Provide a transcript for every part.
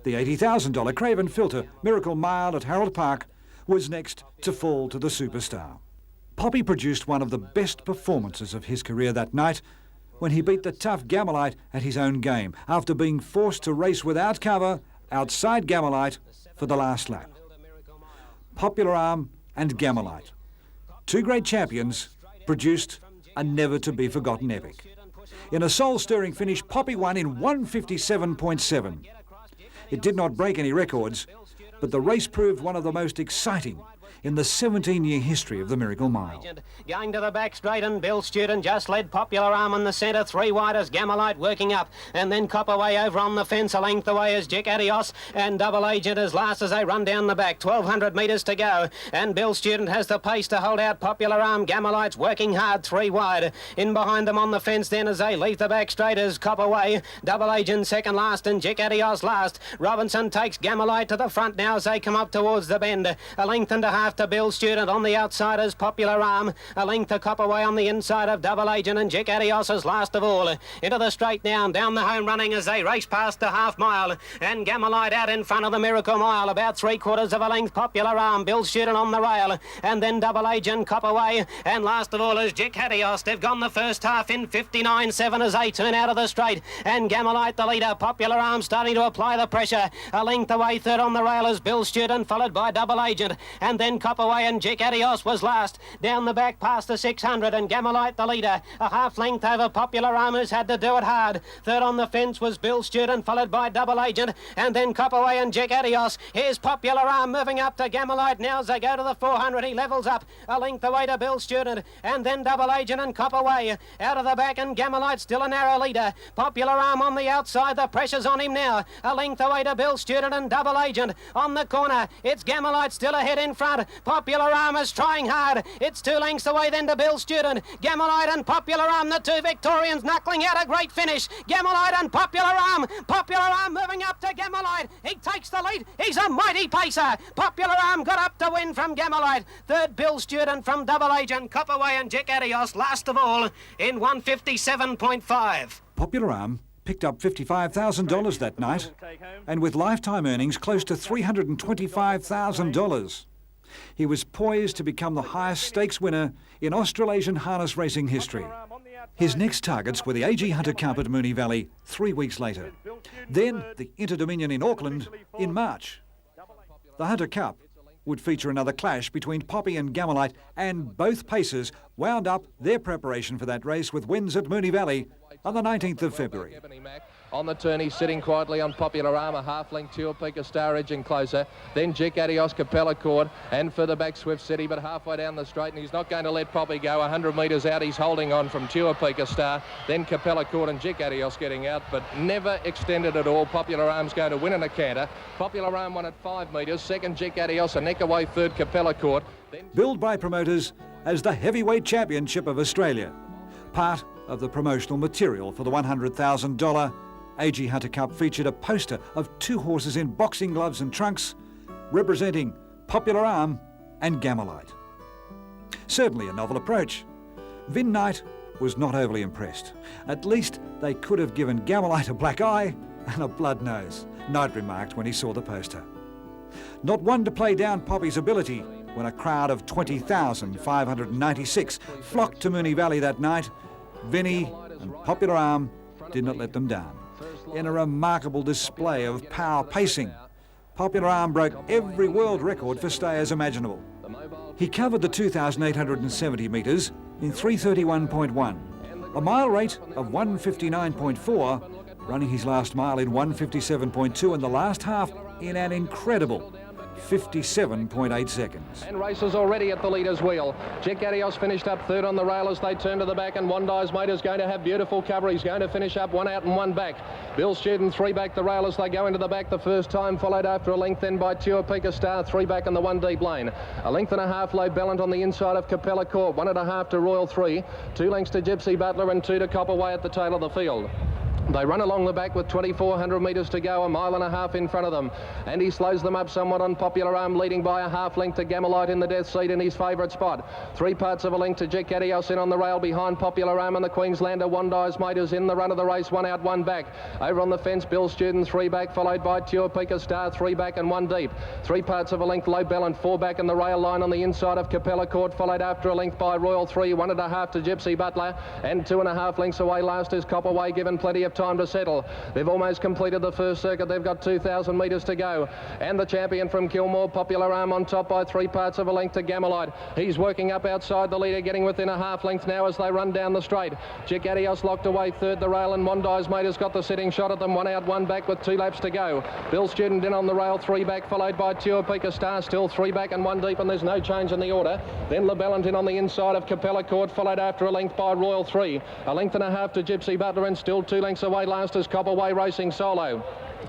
The $80,000 Craven Filter Miracle Mile at Harold Park was next to fall to the superstar. Poppy produced one of the best performances of his career that night when he beat the tough Gamelite at his own game after being forced to race without cover outside Gamelite for the last lap. Popular Alm and Gamelite, two great champions, produced a never-to-be-forgotten epic. In a soul-stirring finish, Poppy won in 1:57.7. It did not break any records, but the race proved one of the most exciting in the 17-year history of the Miracle Mile. Going to the back straight, and Bill Student just led Popular Alm in the centre, 3 wide as Gamelite working up, and then Copperway over on the fence, a length away as Jick Adios, and Double Agent as last as they run down the back. 1,200 metres to go, and Bill Student has the pace to hold out Popular Alm. Gamelite's working hard, 3 wide. In behind them on the fence then as they leave the back straight as Copperway, Double Agent second last, and Jick Adios last. Robinson takes Gamelite to the front now as they come up towards the bend. A length and a half to Bill Student on the outside as Popular Alm. A length to Copperway on the inside of Double Agent, and Jick Adios is last of all. Into the straight now and down the home running as they race past the half mile. And Gamelite out in front of the Miracle Mile, about 3/4 of a length. Popular Alm, Bill Student on the rail, and then Double Agent, Copperway, and last of all is Jick Adios. They've gone the first half in 59.7 as they turn out of the straight. And Gamelite the leader, Popular Alm starting to apply the pressure. A length away, third on the rail is Bill Student, followed by Double Agent, and then Copperway, and Jick Adios was last. Down the back past the 600, and Gamelite the leader. A half length over Popular Alm, who's had to do it hard. Third on the fence was Bill Student, followed by Double Agent, and then Copperway and Jick Adios. Here's Popular Alm moving up to Gamelite now as they go to the 400. He levels up. A length away to Bill Student, and then Double Agent and Copperway. Out of the back, and Gamelite still a narrow leader. Popular Alm on the outside, the pressure's on him now. A length away to Bill Student and Double Agent. On the corner, it's Gamelite still ahead in front. Popular Alm is trying hard. It's 2 lengths away then to Bill Student. Gamelite and Popular Alm, the 2 Victorians, knuckling out a great finish. Gamelite and Popular Alm. Popular Alm moving up to Gamelite. He takes the lead. He's a mighty pacer. Popular Alm got up to win from Gamelite. Third, Bill Student from Double Agent. Copperway and Jick Adios last of all in 1:57.5. Popular Alm picked up $55,000 that night, and with lifetime earnings close to $325,000. He was poised to become the highest stakes winner in Australasian harness racing history. His next targets were the A.G. Hunter Cup at Moonee Valley 3 weeks later. Then the Inter-Dominion in Auckland in March. The Hunter Cup would feature another clash between Poppy and Gamelite, and both pacers wound up their preparation for that race with wins at Moonee Valley on the 19th of February. On the turn, he's sitting quietly on Popular Alm, a half-length Tuapeka Star edging closer. Then Jick Adios, Capella Court, and further back Swift City, but halfway down the straight, and he's not going to let Poppy go. 100 metres out, he's holding on from Tuapeka Star. Then Capella Court and Jick Adios getting out, but never extended at all. Popular Alm's going to win in a canter. Popular Alm won at 5 metres. Second, Jick Adios, a neck away. Third, Capella Court. Billed by promoters as the Heavyweight Championship of Australia, part of the promotional material for the $100,000 A.G. Hunter Cup featured a poster of 2 horses in boxing gloves and trunks representing Popular Alm and Gamelite. Certainly a novel approach. V.J.Night was not overly impressed. At least they could have given Gamelite a black eye and a blood nose, Knight remarked when he saw the poster. Not one to play down Poppy's ability when a crowd of 20,596 flocked to Moonee Valley that night. Vinnie and Popular Alm did not let them down. In a remarkable display of power pacing, Popular Alm broke every world record for stayers imaginable. He covered the 2,870 metres in 3:31.1, a mile rate of 1:59.4, running his last mile in 1:57.2 and the last half in an incredible 57.8 seconds. And races already at the leader's wheel. Jick Adios finished up third on the rail as they turn to the back, and Wondi's Mate is going to have beautiful cover. He's going to finish up 1 out and 1 back. Bill Student 3 back the rail as they go into the back the first time, followed after a length then by Tuapeka Star, 3 back in the 1 deep lane. A length and a half low Ballant on the inside of Capella Court, 1.5 to Royal 3, 2 lengths to Gypsy Butler and 2 to Copperway at the tail of the field. They run along the back with 2,400 metres to go, a mile and a half in front of them. And he slows them up somewhat on Popular Alm, leading by a half length to Gamelite in the death seat in his favourite spot. 3 parts of a length to Jick Adios in on the rail behind Popular Alm, and the Queenslander Wondi's Mate is in the run of the race, 1 out, 1 back. Over on the fence, Bill Student 3 back, followed by Tuapika Star 3 back and 1 deep. 3 parts of a length, Low Bellant 4 back, and the rail line on the inside of Capella Court, followed after a length by Royal 3, 1.5 to Gypsy Butler, and 2.5 lengths away last is Copperway, given plenty of time to settle. They've almost completed the first circuit. They've got 2,000 metres to go. And the champion from Kilmore, Popular Alm, on top by 3 parts of a length to Gamelite. He's working up outside the leader, getting within a half length now as they run down the straight. Jick Adios locked away third. The rail, and Wondi's Mate has got the sitting shot at them. 1 out, 1 back with 2 laps to go. Bill Student in on the rail, 3 back, followed by Tuapika Star, still 3 back and 1 deep, and there's no change in the order. Then LeBellant in on the inside of Capella Court, followed after a length by Royal 3. A length and a half to Gypsy Butler, and still 2 lengths away last is Copperway racing solo.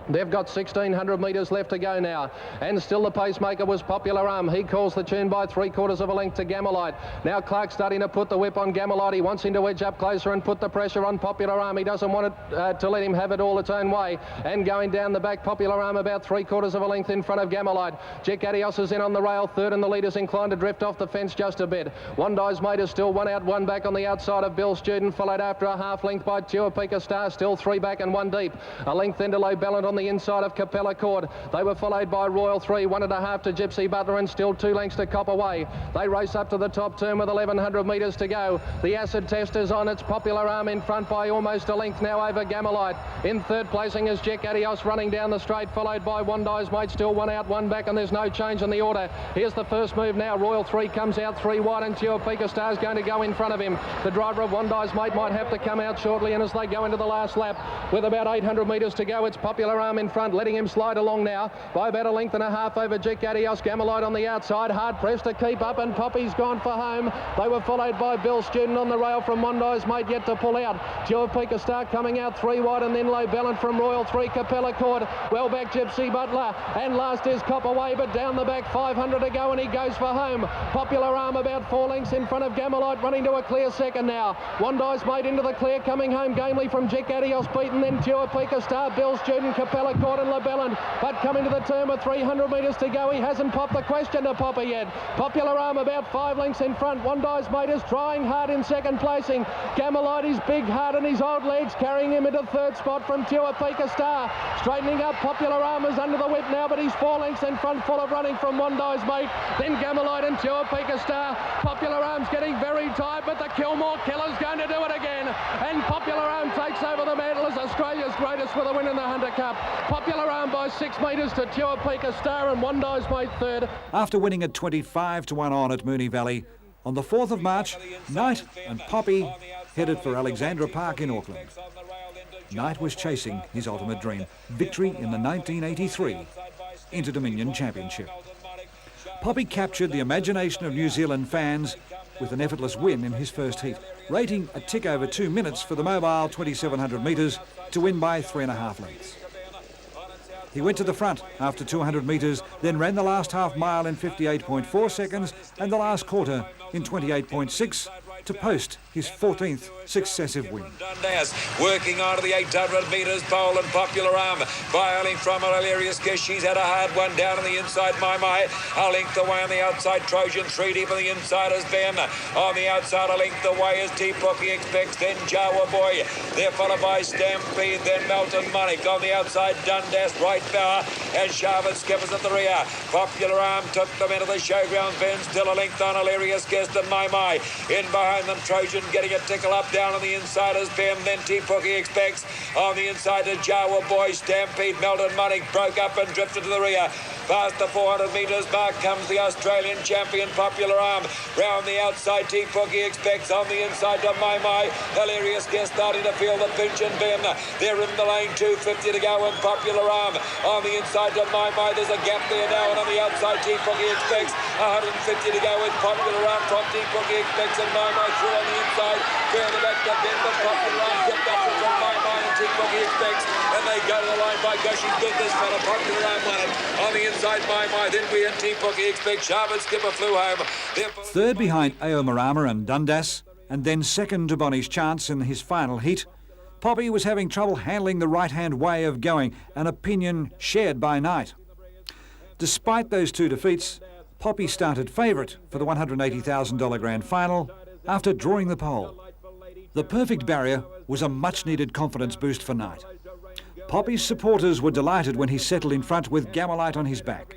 They've got 1,600 metres left to go now, and still the pacemaker was Popular Alm. He calls the tune by 3/4 of a length to Gamelite. Now Clark starting to put the whip on Gamelite. He wants him to edge up closer and put the pressure on Popular Alm. He doesn't want it to let him have it all its own way. And going down the back, Popular Alm about 3/4 of a length in front of Gamelite. Jick Adios is in on the rail third, and the leader's inclined to drift off the fence just a bit. Wondi's Mate is still 1 out, 1 back on the outside of Bill Student, followed after a half length by Tuapika Star, still 3 back and 1 deep. A length then to Low Bellant on the inside of Capella Court. They were followed by Royal 3, 1.5 to Gypsy Butler, and still 2 lengths to Copperway. They race up to the top turn with 1,100 metres to go. The acid test is on. It's Popular Alm in front by almost a length now over Gamelite. In third placing is Jick Adios running down the straight, followed by Wondi's Mate, still 1 out, 1 back, and there's no change in the order. Here's the first move now. Royal 3 comes out 3 wide, and Tuapika Star's going to go in front of him. The driver of Wondi's Mate might have to come out shortly, and as they go into the last lap with about 800 metres to go, it's Popular Alm in front, letting him slide along now by about a length and a half over Jick Adios. Gamelite on the outside, hard pressed to keep up, and Poppy's gone for home. They were followed by Bill Student on the rail from Wondi's Mate, yet to pull out. Tuapika Star coming out 3 wide, and then Low Bellant from Royal 3, Capella Court. Well back Gypsy Butler, and last is Copperway, but down the back 500 to go, and he goes for home. Popular Alm about 4 lengths in front of Gamelite, running to a clear second now. Wondi's Mate into the clear, coming home gamely from Jick Adios, beaten, then Tuapika Star, Bill Student, Capella Court and LeBellant. But coming to the turn with 300 metres to go, he hasn't popped the question to Popper yet. Popular Alm about 5 lengths in front. Wondi's Mate is trying hard in second placing. Gamelite, his big heart and his old legs, carrying him into third spot from Tuapika Star. Straightening up, Popular Alm is under the whip now, but he's 4 lengths in front, full of running from Wondi's Mate. Then Gamelite and Tuapika Star. Popular Alm's getting very tight, but the Kilmore Killer's going to do it again. And Popular Alm takes over the mantle as Australia's greatest for the win in the Hunter Cup. Popular Alm by 6 metres to Tuapika Star, and Wondi's Mate third. After winning at 25 to 1 on at Moonee Valley, on the 4th of March, Knight and Poppy headed for Alexandra Park in Auckland. Knight was chasing his ultimate dream, victory in the 1983 Inter-Dominion Championship. Poppy captured the imagination of New Zealand fans with an effortless win in his first heat, rating a tick over 2 minutes for the mobile 2,700 metres to win by 3.5 lengths. He went to the front after 200 metres, then ran the last half mile in 58.4 seconds and the last quarter in 28.6 to post his 14th successive win. Dundas working on to the 800 metres pole, and Popular Alm filing from her hilarious guess. She's had a hard one down on the inside. My, a length away on the outside. Trojan 3 deep on the inside as Ben. On the outside, a length away as T-Pookie expects. Then Jawa Boy. They're followed by Stampede. Then Melton Monnick on the outside. Dundas, right bower, and Sharvin Skippers at the rear. Popular Alm took them into the showground. Ben still a length on hilarious guest, and My. In behind them, Trojan getting a tickle up down on the inside as Ben. Then T-Pookie expects on the inside to Jawa Boy. Stampede, Melton Monnick broke up and drifted to the rear. Past the 400 metres mark comes the Australian champion Popular Alm. Round the outside, T-Pookie expects on the inside to My. Hilarious guest starting to feel the pinch, and Ben. They're in the lane, 250 to go, and Popular Alm on the inside to My. There's a gap there now, and on the outside, T-Pookie expects 150 to go with Popular Alm from T-Pookie expects, and My through on the inside. Further back to Ben, but Popular Alm kept up from My and T-Pookie expects, and they go to the line. By gosh, he's good, this fella. Popular Alm won it. On the inside, My, then we and T-Pookie expect. Sharvin Skipper flew home. Third behind Ao Marama and Dundas, and then second to Bonnie's Chance in his final heat, Poppy was having trouble handling the right-hand way of going, an opinion shared by Night. Despite those two defeats, Poppy started favourite for the $180,000 grand final after drawing the pole. The perfect barrier was a much-needed confidence boost for Night. Poppy's supporters were delighted when he settled in front with Gammalite on his back.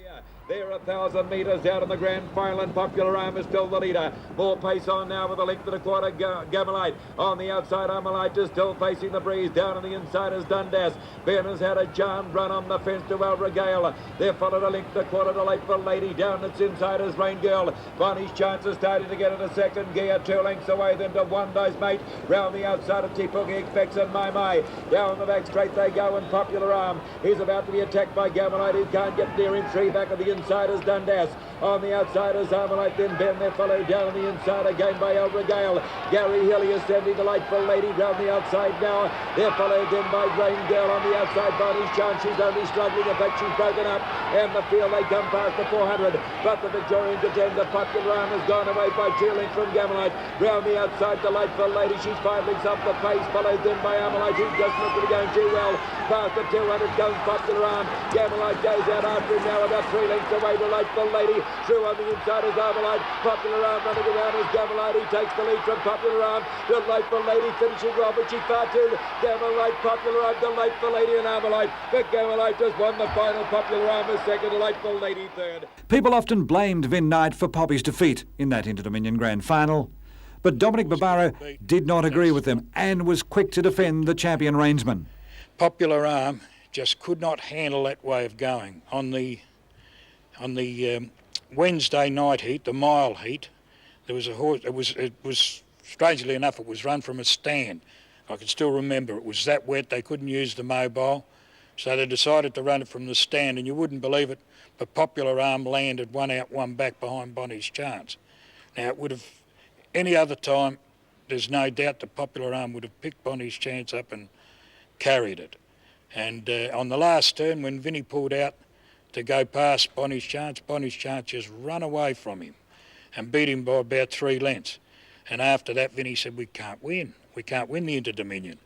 They're 1,000 metres out in the grand final, and Popular Alm is still the leader. More pace on now with a length and a quarter. Gammalite on the outside. Armalite is still facing the breeze. Down on the inside is Dundas. Ben has had a giant run on the fence to Alregale. They're followed a length and a quarter to Late for Lady. Down its inside is Rain Girl. Bonnie's chance is starting to get into second gear. 2 lengths away then to Wando's Mate. Round the outside of Tipuki Expects and My. Down the back straight they go, and Popular Alm is about to be attacked by Gammalite. He can't get near him. 3 back of the inside is Dundas. On the outside is Armalite, then Ben. They're followed down on the inside again by Alregale. Gary Hilly is sending the Delightful Lady round the outside now. They're followed then by Rain Girl on the outside. Bonnie's chance, she's only struggling. In fact, she's broken up. And the field, they come past the 400. But the Victorian contender, Popular Alm, has gone away by 2 lengths from Gammalite. Round the outside, Delightful Lady. She's 5 lengths up the pace. Followed then by Armalite, who's just not going to be going too well. Past the 200 comes Popular Alm. Gammalite goes out after him now, about 3 lengths away. Delightful Lady. Through on the inside is Armalite. Popular Alm running around as Gammalite. He takes the lead from Popular Alm. Delightful Lady finishing well, but she's far too. Gammalite, Popular Alm, Delightful Lady and Armalite. But Gammalite just won the final. Popular Alm is second, Delightful Lady third. People often blamed J.Night for Poppy's defeat in that Inter-Dominion Grand Final, but Dominic Barbaro did not agree with them and was quick to defend the champion reinsman. Popular Alm just could not handle that way of going. On the Wednesday night heat, the mile heat, there was a horse. It was strangely enough, it was run from a stand. I can still remember it was that wet they couldn't use the mobile, so they decided to run it from the stand. And you wouldn't believe it, but Popular Alm landed 1 out, 1 back behind Bonnie's chance. Now it would have any other time. There's no doubt that Popular Alm would have picked Bonnie's chance up and carried it. And on the last turn, when Vinnie pulled out to go past Bonnie's chance just run away from him and beat him by about 3 lengths. And after that, Vinnie said, we can't win the Inter-Dominion.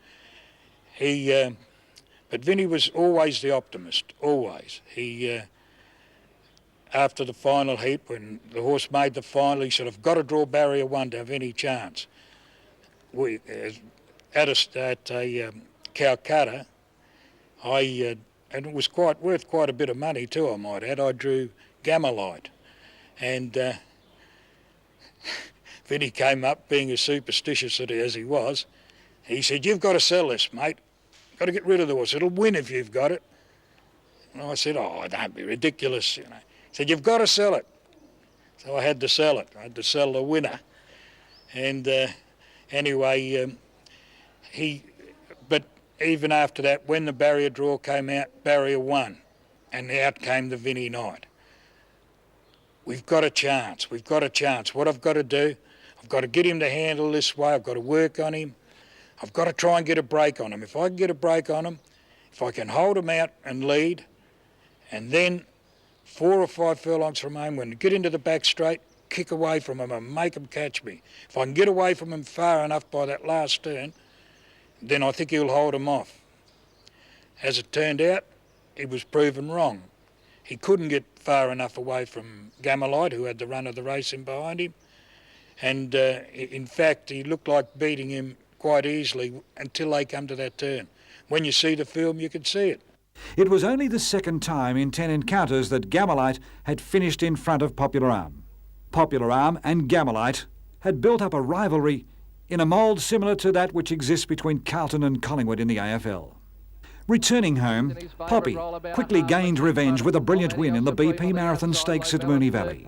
But Vinnie was always the optimist, always. He, after the final heat, when the horse made the final, he said, I've got to draw barrier 1 to have any chance. At Calcutta, and it was worth quite a bit of money too, I might add. I drew Gammalite, and Vinnie came up, being as superstitious as he was. He said, you've got to sell this, mate. You've got to get rid of the horse. It'll win if you've got it. And I said, oh, don't be ridiculous, you know. He said, you've got to sell it. So I had to sell it. I had to sell the winner. And anyway, but even after that, when the barrier draw came out, barrier 1, and out came the Vinnie Night. We've got a chance. We've got a chance. What I've got to do, I've got to get him to handle this way. I've got to work on him. I've got to try and get a break on him. If I can get a break on him, if I can hold him out and lead, and then 4 or 5 furlongs from home, when I get into the back straight, kick away from him and make him catch me. If I can get away from him far enough by that last turn, then I think he'll hold him off. As it turned out, he was proven wrong. He couldn't get far enough away from Gammalite, who had the run of the race in behind him. And in fact, he looked like beating him quite easily until they come to that turn. When you see the film, you can see it. It was only the second time in 10 encounters that Gammalite had finished in front of Popular Alm. Popular Alm and Gammalite had built up a rivalry in a mould similar to that which exists between Carlton and Collingwood in the AFL. Returning home, Poppy quickly gained revenge with a brilliant win in the BP Marathon Stakes at Moonee Valley.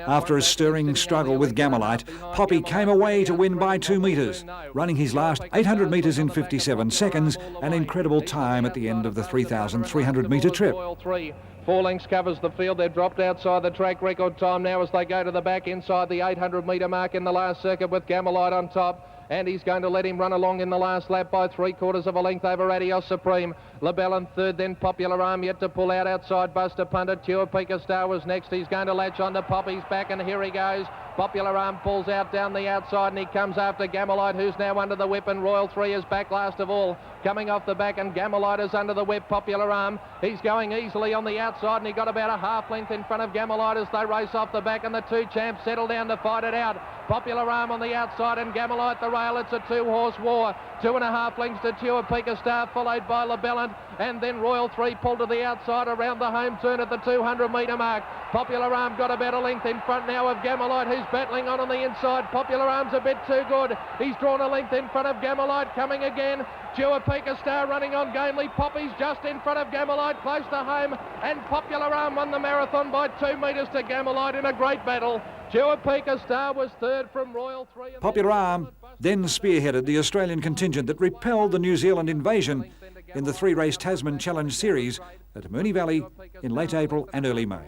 After a stirring struggle with Gammalite, Poppy came away to win by 2 metres, running his last 800 metres in 57 seconds, an incredible time at the end of the 3,300 metre trip. 4 lengths covers the field. They're dropped outside the track record time now as they go to the back inside the 800 metre mark in the last circuit with Gammalite on top. And he's going to let him run along in the last lap by 3/4 of a length over Adios Supreme. LaBelle in third, then Popular Alm yet to pull out outside Buster Punter. Pure Pika Star was next. He's going to latch on to Poppy's back, and here he goes. Popular Alm pulls out down the outside and he comes after Gamelite, who's now under the whip, and Royal 3 is back last of all. Coming off the back, and Gamelite is under the whip. Popular Alm, he's going easily on the outside, and he got about a half length in front of Gamelite as they race off the back, and the two champs settle down to fight it out. Popular Alm on the outside and Gamelite the rail. It's a two-horse war. 2.5 lengths to Tuapeka Star, followed by LaBellant, and then Royal 3 pulled to the outside around the home turn at the 200-metre mark. Popular Alm got about a length in front now of Gamelite, who's battling on the inside. Popular Alm's a bit too good. He's drawn a length in front of Gamelite, coming again. Tuapeka Star running on gamely. Poppy's just in front of Gamelite, close to home, and Popular Alm won the marathon by 2 metres to Gamelite in a great battle. Tuapeka Star was third from Royal 3. Popular Alm then spearheaded the Australian contingent that repelled the New Zealand invasion in the 3-race Tasman Challenge Series at Moonee Valley in late April and early May.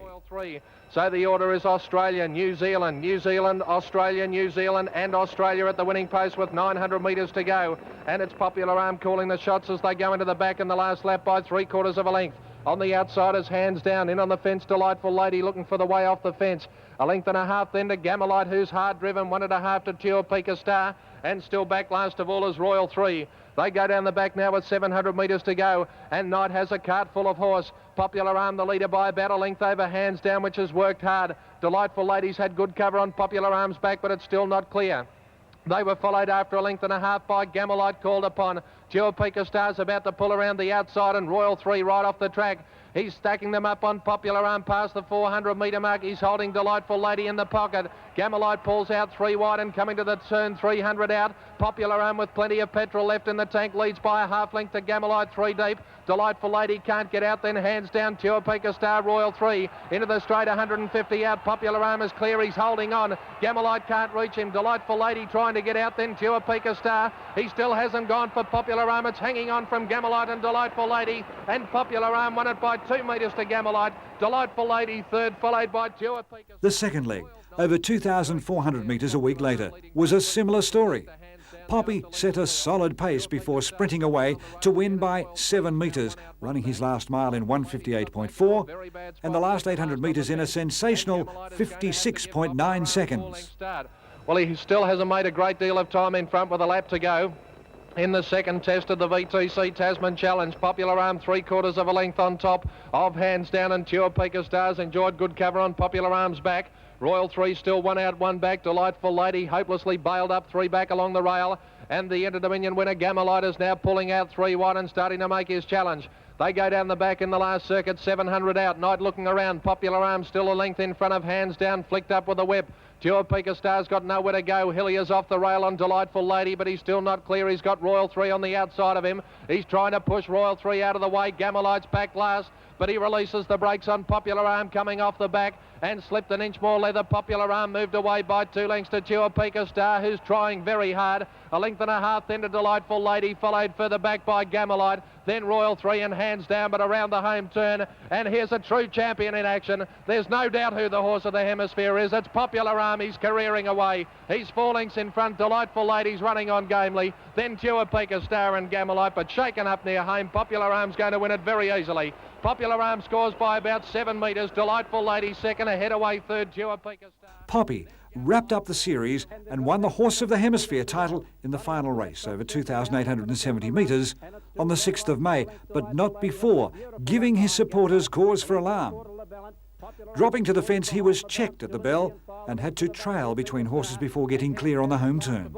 So the order is Australia, New Zealand, New Zealand, Australia, New Zealand and Australia at the winning post with 900 metres to go. And it's Popular Alm calling the shots as they go into the back in the last lap by 3/4 of a length. On the outside is Hands Down. In on the fence, Delightful Lady looking for the way off the fence. 1.5 lengths then to Gamelite, who's hard driven. 1.5 to Tuapeka Star. And still back last of all is Royal 3. They go down the back now with 700 metres to go. And Knight has a cart full of horse. Popular Alm the leader by about a length over Hands Down, which has worked hard. Delightful Lady's had good cover on Popular Alm's back, but it's still not clear. They were followed after 1.5 lengths by Gamelite called upon. Tuapeka Star's about to pull around the outside, and Royal 3 right off the track. He's stacking them up on Popular Alm past the 400-metre mark. He's holding Delightful Lady in the pocket. Gamelite pulls out 3 wide and coming to the turn 300 out. Popular Alm with plenty of petrol left in the tank leads by a half length to Gamelite 3 deep. Delightful Lady can't get out, then Hands Down. Tuapeka Star, Royal 3 into the straight, 150 out. Popular Alm is clear, he's holding on. Gamelite can't reach him. Delightful Lady trying to get out, then Tuapeka Star. He still hasn't gone for Popular Alm. It's hanging on from Gamelite and Delightful Lady, and Popular Alm won it by 2 metres to Gamelite. Delightful Lady third, followed by Tuapeka. The second leg, over 2,400 metres a week later, was a similar story. Poppy set a solid pace before sprinting away to win by 7 metres, running his last mile in 1:58.4 and the last 800 metres in a sensational 56.9 seconds. Well, he still hasn't made a great deal of time in front with a lap to go. In the second test of the VTC Tasman Challenge, Popular Alm 3/4 of a length on top of Hands Down, and Tuapeka Stars enjoyed good cover on Popular Alm's back. Royal 3 still 1 out, 1 back. Delightful Lady hopelessly bailed up 3 back along the rail. And the Inter-Dominion winner Gamelite is now pulling out 3 wide and starting to make his challenge. They go down the back in the last circuit, 700 out. Knight looking around. Popular Alm still a length in front of Hands Down, flicked up with a whip. Tuapeka Star's got nowhere to go. Hillier's off the rail on Delightful Lady, but he's still not clear. He's got Royal 3 on the outside of him. He's trying to push Royal 3 out of the way. Gamelite's back last, but he releases the brakes on Popular Alm coming off the back and slipped an inch more leather. Popular Alm moved away by 2 lengths to Tuapeka Star, who's trying very hard. 1.5 lengths then to Delightful Lady, followed further back by Gamelite, then Royal 3 and Hands Down, but around the home turn. And here's a true champion in action. There's no doubt who the horse of the hemisphere is. It's Popular Alm. He's careering away. He's 4 lengths in front. Delightful Lady's running on gamely. Then Tuapeka Star and Gamelite, but shaken up near home. Popular Alm's going to win it very easily. Popular Alm scores by about 7 metres. Delightful Lady second, ahead away third. Tuapeka Star. Poppy wrapped up the series and won the Horse of the Hemisphere title in the final race over 2,870 metres on the 6th of May, but not before, giving his supporters cause for alarm. Dropping to the fence, he was checked at the bell and had to trail between horses before getting clear on the home turn.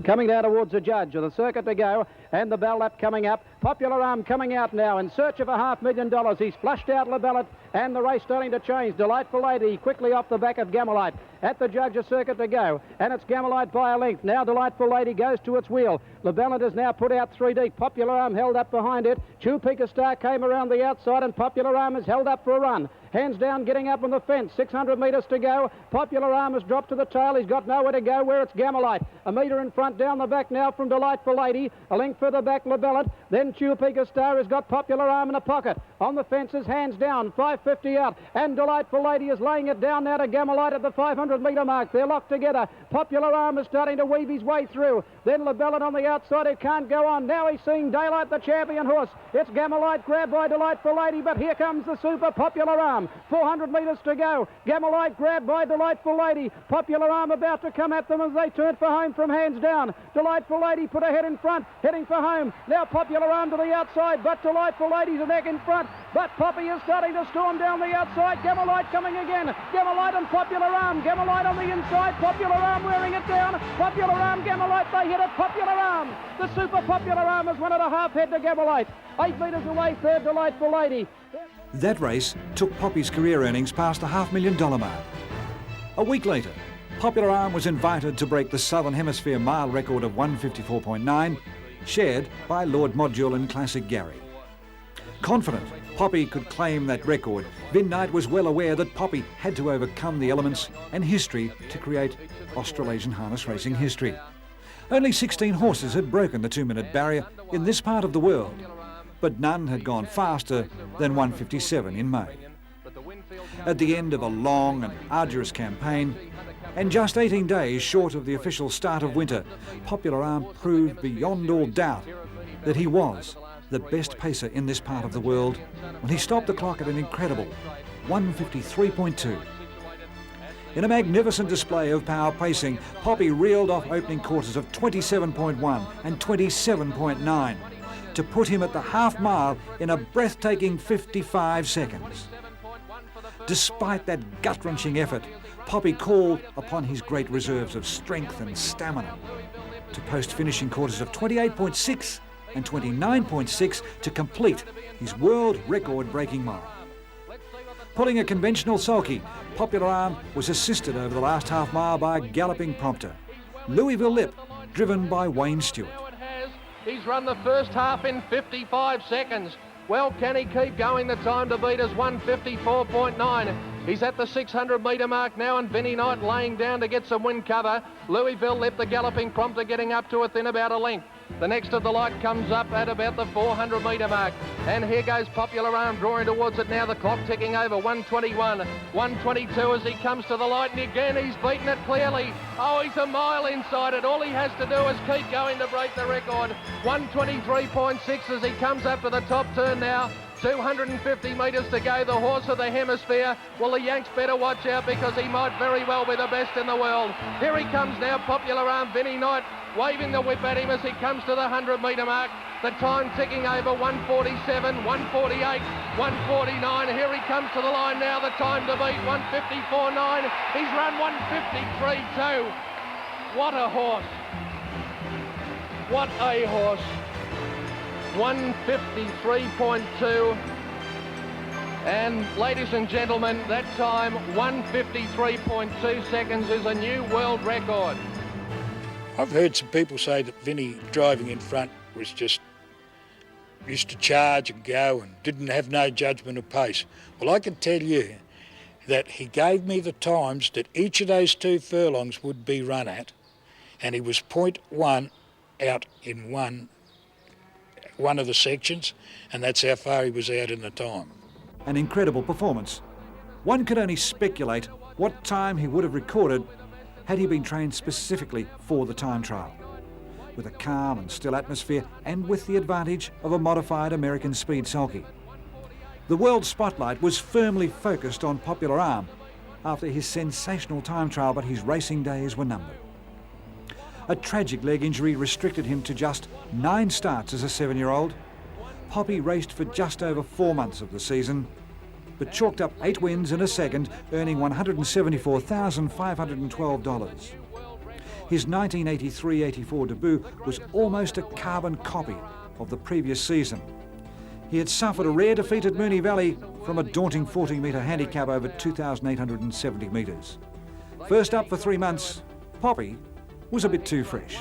Coming down towards the judge with a circuit to go and the bell lap coming up. Popular Alm coming out now in search of $500,000. He's flushed out LaBellant and the race starting to change. Delightful Lady quickly off the back of Gamelite. At the judge, a circuit to go, and it's Gamelite by a length. Now Delightful Lady goes to its wheel. LaBellant is now put out 3 deep. Popular Alm held up behind it. Tuapeka Star came around the outside, and Popular Alm is held up for a run. Hands Down getting up on the fence. 600 metres to go. Popular Alm has dropped to the tail. He's got nowhere to go where it's Gamelite. A metre in front down the back now from Delightful Lady. A length further back LaBellant. Then Tuapeka Star has got Popular Alm in a pocket. On the fences, hands down, 550 out, and Delightful Lady is laying it down now to Gamelite at the 500-metre mark. They're locked together. Popular Alm is starting to weave his way through. Then Lebellin on the outside, who can't go on. Now he's seeing Daylight, the champion horse. It's Gamelite grabbed by Delightful Lady, but here comes the super Popular Alm. 400 metres to go. Gamelite grabbed by Delightful Lady. Popular Alm about to come at them as they turn for home from hands down. Delightful Lady put her head in front, heading for home. Now Popular Alm to the outside, but Delightful Lady's a neck in front. But Poppy is starting to storm down the outside. Gamelite coming again. Gamelite and Popular Alm. Gamelite on the inside. Popular Alm wearing it down. Popular Alm, Gamelite, they hit it. Popular Alm. The super Popular Alm has 1.5 head to Gamelite. 8 metres away, third Delightful Lady. That race took Poppy's career earnings past the $500,000 mark. A week later, Popular Alm was invited to break the Southern Hemisphere mile record of 154.9, shared by Lord Module and Classic Gary. Confident Poppy could claim that record, V.J.Night was well aware that Poppy had to overcome the elements and history to create Australasian harness racing history. Only 16 horses had broken the 2-minute barrier in this part of the world, but none had gone faster than 157 in May. At the end of a long and arduous campaign, and just 18 days short of the official start of winter, Popular Alm proved beyond all doubt that he was the best pacer in this part of the world when he stopped the clock at an incredible 153.2. In a magnificent display of power pacing, Poppy reeled off opening quarters of 27.1 and 27.9 to put him at the half mile in a breathtaking 55 seconds. Despite that gut-wrenching effort, Poppy called upon his great reserves of strength and stamina to post finishing quarters of 28.6 and 29.6 to complete his world record-breaking mile. Pulling a conventional sulky, Popular Alm was assisted over the last half mile by a galloping prompter, Louisville Lip, driven by Wayne Stewart. He's run the first half in 55 seconds. Well, can he keep going? The time to beat is 154.9. He's at the 600-metre mark now, and V.J.Night laying down to get some wind cover. Louisville Lip, the galloping prompter, getting up to within about a length. The next of the light comes up at about the 400-metre mark. And here goes Popular Alm drawing towards it now. The clock ticking over 121, 122 as he comes to the light. And again, he's beaten it clearly. Oh, he's a mile inside it. All he has to do is keep going to break the record. 123.6 as he comes up to the top turn now. 250 metres to go, the horse of the hemisphere. Well, the Yanks better watch out because he might very well be the best in the world. Here he comes now, Popular Alm, V.J.Night, waving the whip at him as he comes to the 100-metre mark. The time ticking over 147, 148, 149. Here he comes to the line now, the time to beat 154.9. He's run 153.2. What a horse. What a horse. 153.2, and ladies and gentlemen, that time 153.2 seconds is a new world record. I've heard some people say that Vinny driving in front was just used to charge and go and didn't have no judgment of pace. Well, I can tell you that he gave me the times that each of those 2 furlongs would be run at, and he was 0.1 out in one of the sections, and that's how far he was out in the time. An incredible performance. One could only speculate what time he would have recorded had he been trained specifically for the time trial. With a calm and still atmosphere and with the advantage of a modified American speed sulky. The world spotlight was firmly focused on Popular Alm after his sensational time trial, but his racing days were numbered. A tragic leg injury restricted him to just 9 starts as a 7-year-old. Poppy raced for just over 4 months of the season, but chalked up 8 wins and a second, earning $174,512. His 1983-84 debut was almost a carbon copy of the previous season. He had suffered a rare defeat at Moonee Valley from a daunting 40-metre handicap over 2,870 metres. First up for 3 months, Poppy was a bit too fresh.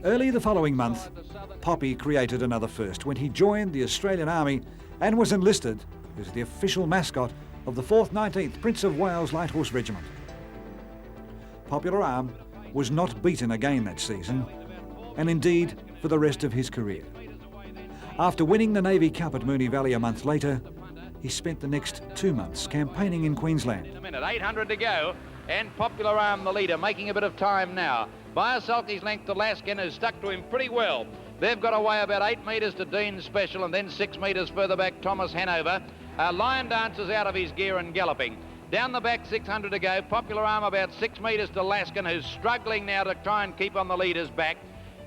Early the following month, Poppy created another first when he joined the Australian Army and was enlisted as the official mascot of the 4th 19th Prince of Wales Light Horse Regiment. Popular Alm was not beaten again that season, and indeed for the rest of his career. After winning the Navy Cup at Moonee Valley a month later, he spent the next 2 months campaigning in Queensland. A minute, 800 to go, and Popular Alm the leader, making a bit of time now. By a sulky's length, the Laskin has stuck to him pretty well. They've got away about 8 metres to Dean's Special, and then 6 metres further back, Thomas Hanover. Lion Dancer's out of his gear and galloping. Down the back, 600 to go. Popular Alm about 6 metres to Laskin, who's struggling now to try and keep on the leader's back.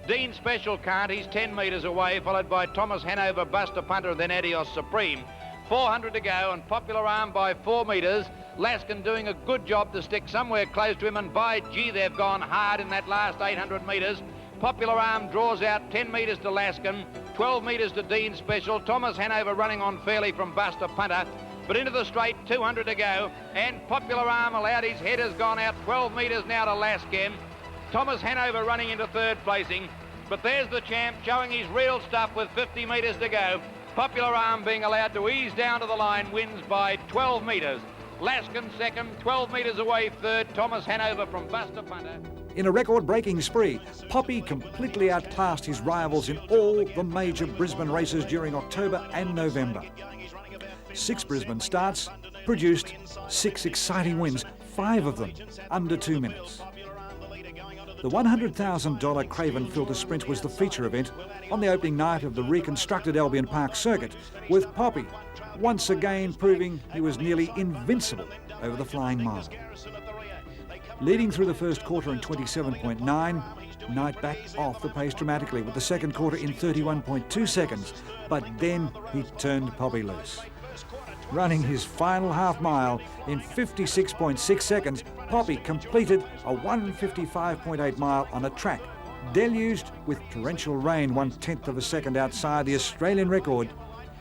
Dean Special can't, he's 10 metres away, followed by Thomas Hanover, Buster Punter, and then Adios Supreme. 400 to go, and Popular Alm by 4 metres. Laskin doing a good job to stick somewhere close to him, and by gee, they've gone hard in that last 800 metres. Popular Alm draws out 10 metres to Laskin, 12 metres to Dean Special. Thomas Hanover running on fairly from Buster Punter. But into the straight, 200 to go, and Popular Alm allowed, his head has gone out 12 metres now to Laskin. Thomas Hanover running into third placing, but there's the champ showing his real stuff with 50 metres to go. Popular Alm being allowed to ease down to the line, wins by 12 metres. Laskin second, 12 metres away third, Thomas Hanover from Buster Punter. In a record-breaking spree, Poppy completely outclassed his rivals in all the major Brisbane races during October and November. 6 Brisbane starts produced 6 exciting wins, 5 of them under 2 minutes. The $100,000 Craven Filter Sprint was the feature event on the opening night of the reconstructed Albion Park circuit, with Poppy once again proving he was nearly invincible over the flying mile. Leading through the first quarter in 27.9, Knight backed off the pace dramatically with the second quarter in 31.2 seconds, but then he turned Poppy loose. Running his final half mile in 56.6 seconds, Poppy completed a 155.8 mile on a track deluged with torrential rain 1/10 of a second outside the Australian record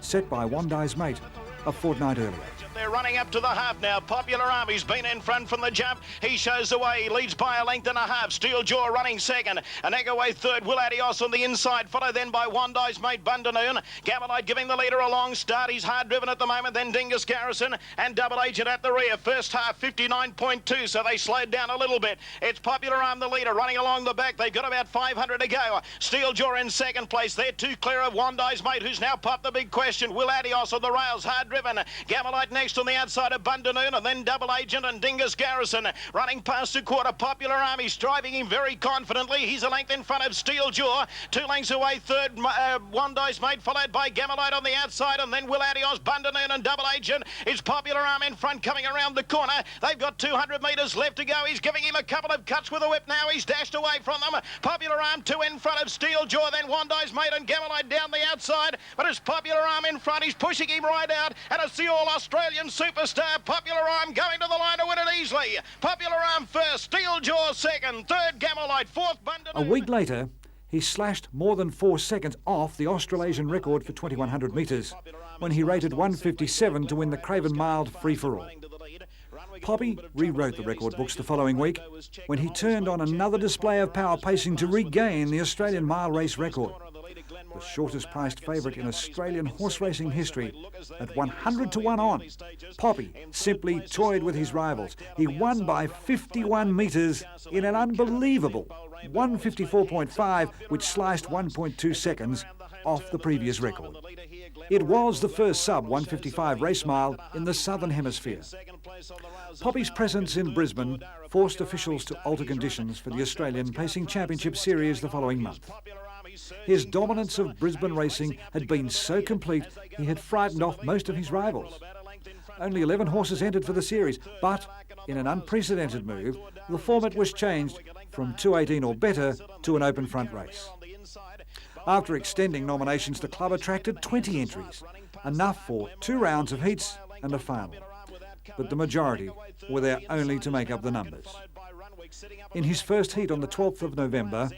set by Wandai's Mate a fortnight earlier. They're running up to the half now. Popular Alm, he's been in front from the jump. He shows the way. He leads by a length and a half. Steel Jaw running second. And Egaway third. Will Adios on the inside. Followed then by Wandai's Mate Bundanoon. Gamalite giving the leader a long start. He's hard driven at the moment. Then Dingus Garrison and Double Agent at the rear. First half 59.2, so they slowed down a little bit. It's Popular Alm the leader running along the back. They've got about 500 to go. Steel Jaw in second place. They're 2 clear of Wandai's Mate, who's now popped the big question. Will Adios on the rails, hard driven. Gamalite next on the outside of Bundanoon, and then Double Agent and Dingus Garrison running past the quarter. Popular Alm, he's driving him very confidently. He's a length in front of Steel Jaw. 2 lengths away third, Wandai's Mate, followed by Gamalite on the outside, and then Will Adios, Bundanoon and Double Agent. It's Popular Alm in front coming around the corner. They've got 200 metres left to go. He's giving him a couple of cuts with a whip now. He's dashed away from them. Popular Alm 2 in front of Steel Jaw, then Wandai's Mate and Gamalite down the outside, but it's Popular Alm in front. He's pushing him right out, and it's the All-Australian superstar Popular Alm going to the line to win it easily. Popular Alm first, Steel Jaw second, third Gamalite, fourth Bundanoon. A week later, he slashed more than 4 seconds off the Australasian record for 2100 metres when he rated 157 to win the Craven Mild free-for-all. Poppy rewrote the record books the following week when he turned on another display of power pacing to regain the Australian mile race record. The shortest priced favourite in Australian horse racing history at 100 to 1 on. Poppy simply toyed with his rivals. He won by 51 metres in an unbelievable 154.5, which sliced 1.2 seconds off the previous record. It was the first sub-155 race mile in the Southern Hemisphere. Poppy's presence in Brisbane forced officials to alter conditions for the Australian Pacing Championship Series the following month. His dominance of Brisbane racing had been so complete he had frightened off most of his rivals. Only 11 horses entered for the series, but in an unprecedented move, the format was changed from 218 or better to an open front race. After extending nominations, the club attracted 20 entries, enough for 2 rounds of heats and a final. But the majority were there only to make up the numbers. In his first heat on the 12th of November,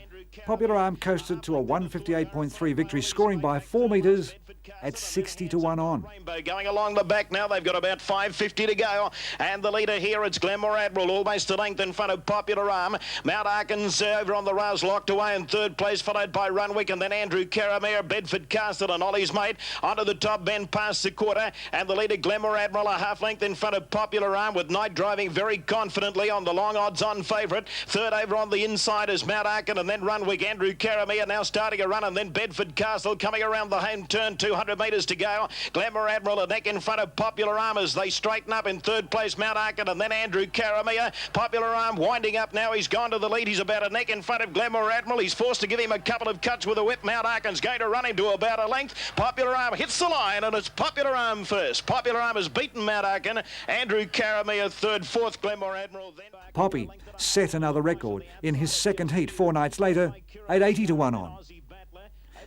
Popular Alm coasted to a 158.3 victory, scoring by 4 metres at 60 to 1 on. Going along the back now, they've got about 550 to go, and the leader here, it's Glamour Admiral, almost a length in front of Popular Alm. Mount Arkins over on the rails, locked away in third place, followed by Runwick, and then Andrew Caramere, Bedford Castle and Ollie's Mate onto the top bend past the quarter, and the leader Glamour Admiral a half length in front of Popular Alm, with Knight driving very confidently on the long odds on favourite. Third over on the inside is Mount Arkin, and then Runwick. Andrew Caramia now starting a run, and then Bedford Castle coming around the home turn. 200 metres to go. Glamour Admiral a neck in front of Popular Alm as they straighten up. In third place, Mount Arkin, and then Andrew Caramia. Popular Alm winding up now. He's gone to the lead. He's about a neck in front of Glamour Admiral. He's forced to give him a couple of cuts with a whip. Mount Arkin's going to run him to about a length. Popular Alm hits the line, and it's Popular Alm first. Popular Alm has beaten Mount Arkin. Andrew Caramia third, fourth Glamour Admiral. Then Poppy set another record in his second heat 4 nights later at 80 to 1 on.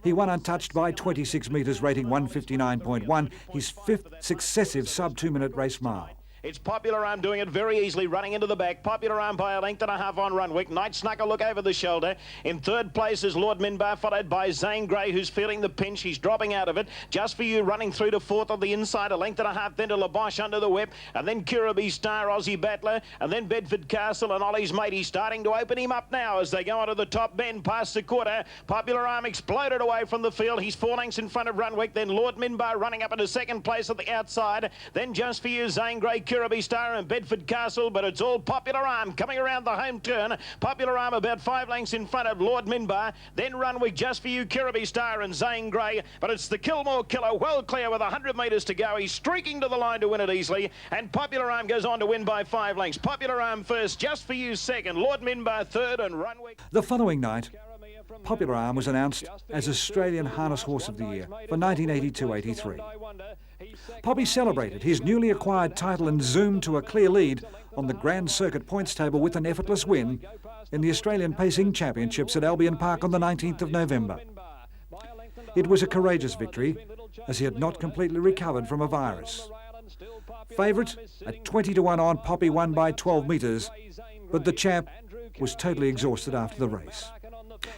He won untouched by 26 metres, rating 159.1, his fifth successive sub-2 minute race mile. It's Popular Alm doing it very easily, running into the back. Popular Alm by a length and a half on Runwick. Knight snuck a look over the shoulder. In third place is Lord Minbar, followed by Zane Grey, who's feeling the pinch. He's dropping out of it. Just For You running through to fourth on the inside, a length and a half, then to La Boche under the whip, and then Kirriby Star, Aussie Battler, and then Bedford Castle and Ollie's Mate. He's starting to open him up now as they go onto the top bend past the quarter. Popular Alm exploded away from the field. He's 4 lengths in front of Runwick. Then Lord Minbar running up into second place at the outside. Then Just For You, Zane Grey, Kirriby Star and Bedford Castle, but it's all Popular Alm coming around the home turn. Popular Alm about 5 lengths in front of Lord Minbar. Then Runwick, Just For You, Kirriby Star and Zane Grey. But it's the Kilmore Killer well clear with 100 metres to go. He's streaking to the line to win it easily. And Popular Alm goes on to win by 5 lengths. Popular Alm first, Just For You second, Lord Minbar third and Runwick. The following night, Popular Alm was announced as Australian Harness Horse of the Year for 1982-83. Poppy celebrated his newly acquired title and zoomed to a clear lead on the Grand Circuit points table with an effortless win in the Australian Pacing Championships at Albion Park on the 19th of November. It was a courageous victory, as he had not completely recovered from a virus. Favourite at 20 to 1 on, Poppy won by 12 metres, but the champ was totally exhausted after the race.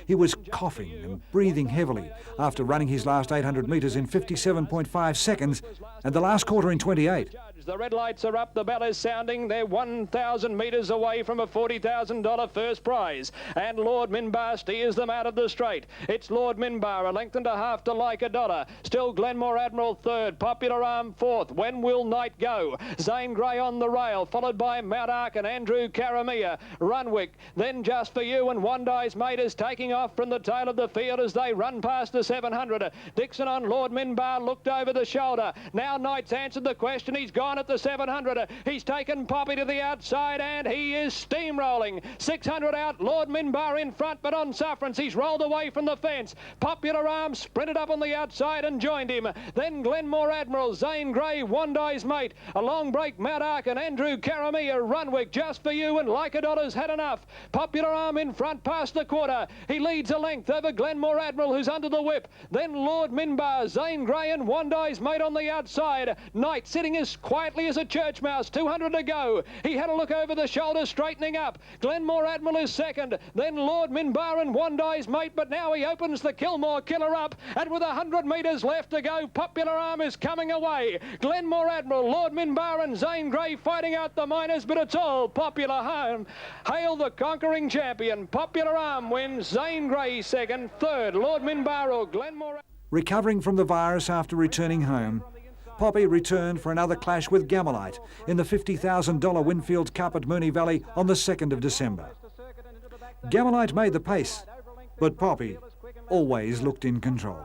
He was coughing and breathing heavily after running his last 800 metres in 57.5 seconds and the last quarter in 28. The red lights are up, the bell is sounding. They're 1,000 metres away from a $40,000 first prize. And Lord Minbar steers them out of the straight. It's Lord Minbar, a length and a half to Like a Dollar. Still Glenmore Admiral third, Popular Alm fourth. When Will Night Go? Zane Grey on the rail, followed by Mount Arkin, Andrew Caramia, Runwick. Then Just For You and Wandai's Mate is taking off from the tail of the field as they run past the 700. Dixon on Lord Minbar looked over the shoulder. Now Knight's answered the question. He's gone at the 700. He's taken Poppy to the outside and he is steamrolling. 600 out, Lord Minbar in front, but on sufferance he's rolled away from the fence. Popular Alm sprinted up on the outside and joined him. Then Glenmore Admiral, Zane Grey, Wandai's Mate. A long break, Mount Arkin, Andrew Caramia, Runwick, Just For You and Like a Dollar's had enough. Popular Alm in front past the quarter. He leads a length over Glenmore Admiral, who's under the whip. Then Lord Minbar, Zane Grey and Wandai's Mate on the outside. Knight sitting as quietly as a church mouse, 200 to go. He had a look over the shoulder, straightening up. Glenmore Admiral is second, then Lord Minbar and Wandai's Mate, but now he opens the Kilmore Killer up, and with 100 metres left to go, Popular Alm is coming away. Glenmore Admiral, Lord Minbar and Zane Grey fighting out the minors, but it's all Popular Alm. Hail the conquering champion. Popular Alm wins, Zane Grey second, third, Lord Minbar or Glenmore. Recovering from the virus after returning home, Poppy returned for another clash with Gamelite in the $50,000 Winfield Cup at Moonee Valley on the 2nd of December. Gamelite made the pace, but Poppy always looked in control.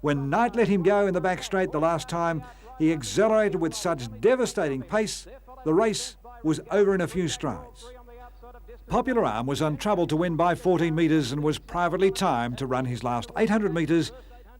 When Knight let him go in the back straight the last time, he accelerated with such devastating pace, the race was over in a few strides. Popular Alm was untroubled to win by 14 metres and was privately timed to run his last 800 metres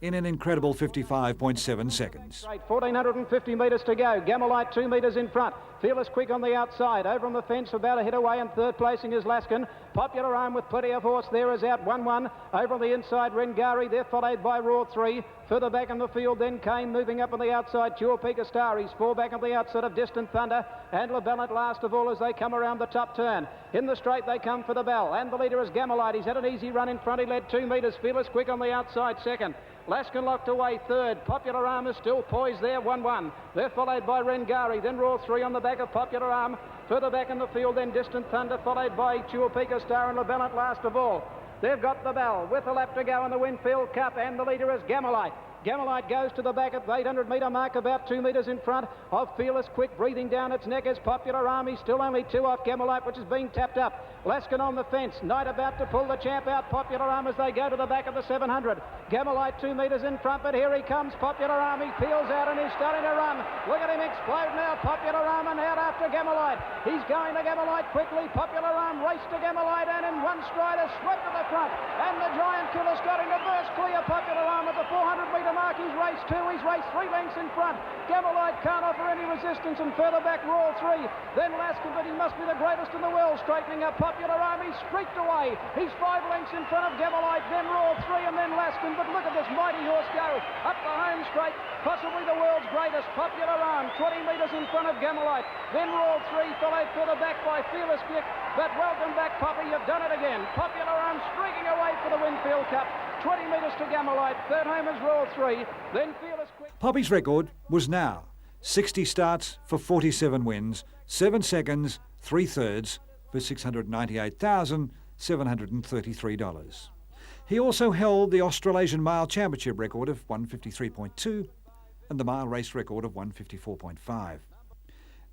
in an incredible 55.7 seconds. 1,450 metres to go. Gamelite 2 metres in front. Fearless Quick on the outside. Over on the fence, about a head away, and third placing is Laskin. Popular Alm with plenty of horse there is out 1-1. Over on the inside, Rengari. They're followed by Raw 3. Further back in the field, then Kane moving up on the outside. Churpika Star. He's 4 back on the outside of Distant Thunder. And LaBellant last of all as they come around the top turn. In the straight, they come for the bell. And the leader is Gamelite. He's had an easy run in front. He led 2 metres. Fearless Quick on the outside second. Laskin locked away third. Popular Alm is still poised there, 1-1. They're followed by Rengari, then Raw 3 on the back of Popular Alm. Further back in the field, then Distant Thunder, followed by Churpika Star and LaBellant last of all. They've got the bell with a lap to go in the Winfield Cup, and the leader is Gamelite. Gamelite goes to the back at the 800-metre mark, about 2 metres in front of Fearless Quick, breathing down its neck as Popular Alm. Still only 2 off Gamelite, which is being tapped up. Laskin on the fence. Night about to pull the champ out. Popular Alm as they go to the back of the 700. Gamelite 2 metres in front, but here he comes. Popular Alm. He peels out and he's starting to run. Look at him explode now. Popular Alm and out after Gamelite. He's going to Gamelite quickly. Popular Alm raced to Gamelite and in one stride has swept to the front. And the Giant Killer's starting to burst clear. Popular Alm at the 400-metre mark. He's raced 2. He's raced 3 lengths in front. Gamelite can't offer any resistance, and further back Royal 3. Then Laskin, but he must be the greatest in the world, straightening up Popular Alm. He's streaked away. He's 5 lengths in front of Gamelite, then Royal 3, and then Laskin. But look at this mighty horse go up the home straight. Possibly the world's greatest. Popular Alm, 20 metres in front of Gamelite. Then Royal 3, followed further back by Fearless Quick. But welcome back, Poppy. You've done it again. Popular Alm streaking away for the Winfield Cup. 20 metres to Gamelite. Third home is Royal 3. Then Fearless Quick. Poppy's record was now 60 starts for 47 wins, 7 seconds, 3 thirds for $698,733. He also held the Australasian Mile Championship record of 153.2 and the mile race record of 154.5.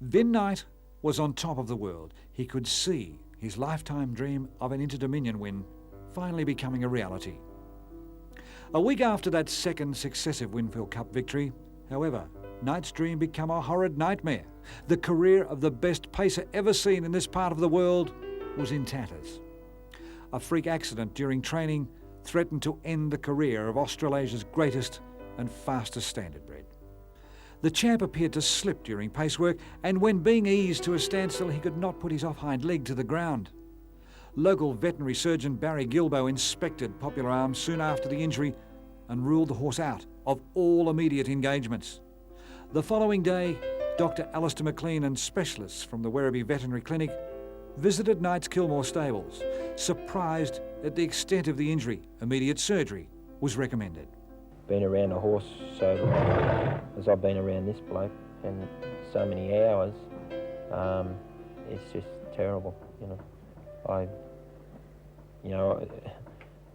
V.J.Night was on top of the world. He could see his lifetime dream of an Inter-Dominion win finally becoming a reality. A week after that second successive Winfield Cup victory, however, Knight's dream became a horrid nightmare. The career of the best pacer ever seen in this part of the world was in tatters. A freak accident during training threatened to end the career of Australasia's greatest and fastest standardbred. The champ appeared to slip during pacework, and when being eased to a standstill, he could not put his off-hind leg to the ground. Local veterinary surgeon Barry Gilbo inspected Popular Alm soon after the injury and ruled the horse out of all immediate engagements. The following day, Dr. Alistair McLean and specialists from the Werribee Veterinary Clinic visited Knight's Kilmore stables. Surprised at the extent of the injury, immediate surgery was recommended. Been around a horse so long as I've been around this bloke, and so many hours, it's just terrible, you know. I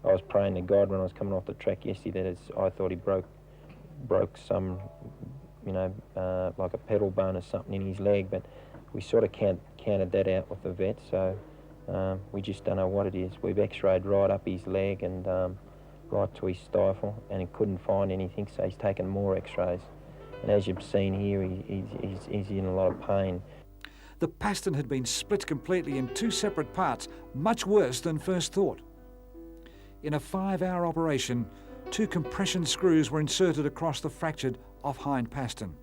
was praying to God when I was coming off the track yesterday that I thought he broke some, like a pedal bone or something in his leg, but we sort of counted that out with the vet, so we just don't know what it is. We've x-rayed right up his leg and right to his stifle, and he couldn't find anything, so he's taken more x-rays. And as you've seen here, he's in a lot of pain. The pastern had been split completely in 2 separate parts, much worse than first thought. In a 5-hour operation, 2 compression screws were inserted across the fractured off-hind pastern.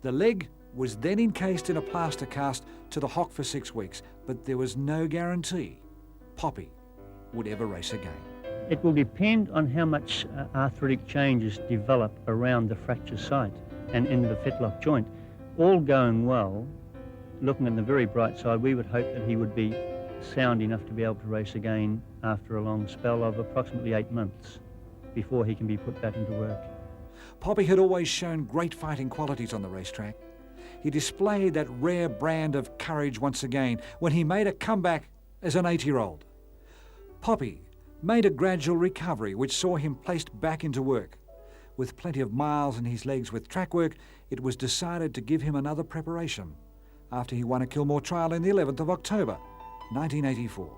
The leg was then encased in a plaster cast to the hock for 6 weeks, but there was no guarantee Poppy would ever race again. It will depend on how much arthritic changes develop around the fracture site and in the fetlock joint. All going well, looking on the very bright side, we would hope that he would be sound enough to be able to race again after a long spell of approximately 8 months before he can be put back into work. Poppy had always shown great fighting qualities on the racetrack. He displayed that rare brand of courage once again when he made a comeback as an 8-year-old. Poppy made a gradual recovery which saw him placed back into work. With plenty of miles in his legs with track work, it was decided to give him another preparation after he won a Kilmore trial in the 11th of October, 1984.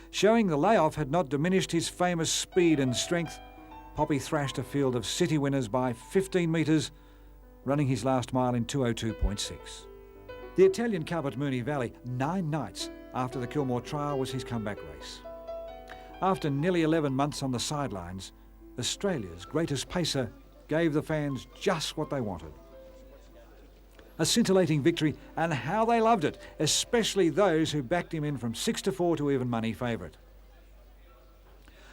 Showing the layoff had not diminished his famous speed and strength, Poppy thrashed a field of city winners by 15 metres, running his last mile in 2:02.6. The Italian Cup at Moonee Valley, 9 nights after the Kilmore trial, was his comeback race. After nearly 11 months on the sidelines, Australia's greatest pacer gave the fans just what they wanted. A scintillating victory, and how they loved it, especially those who backed him in from 6-4 to even money favourite.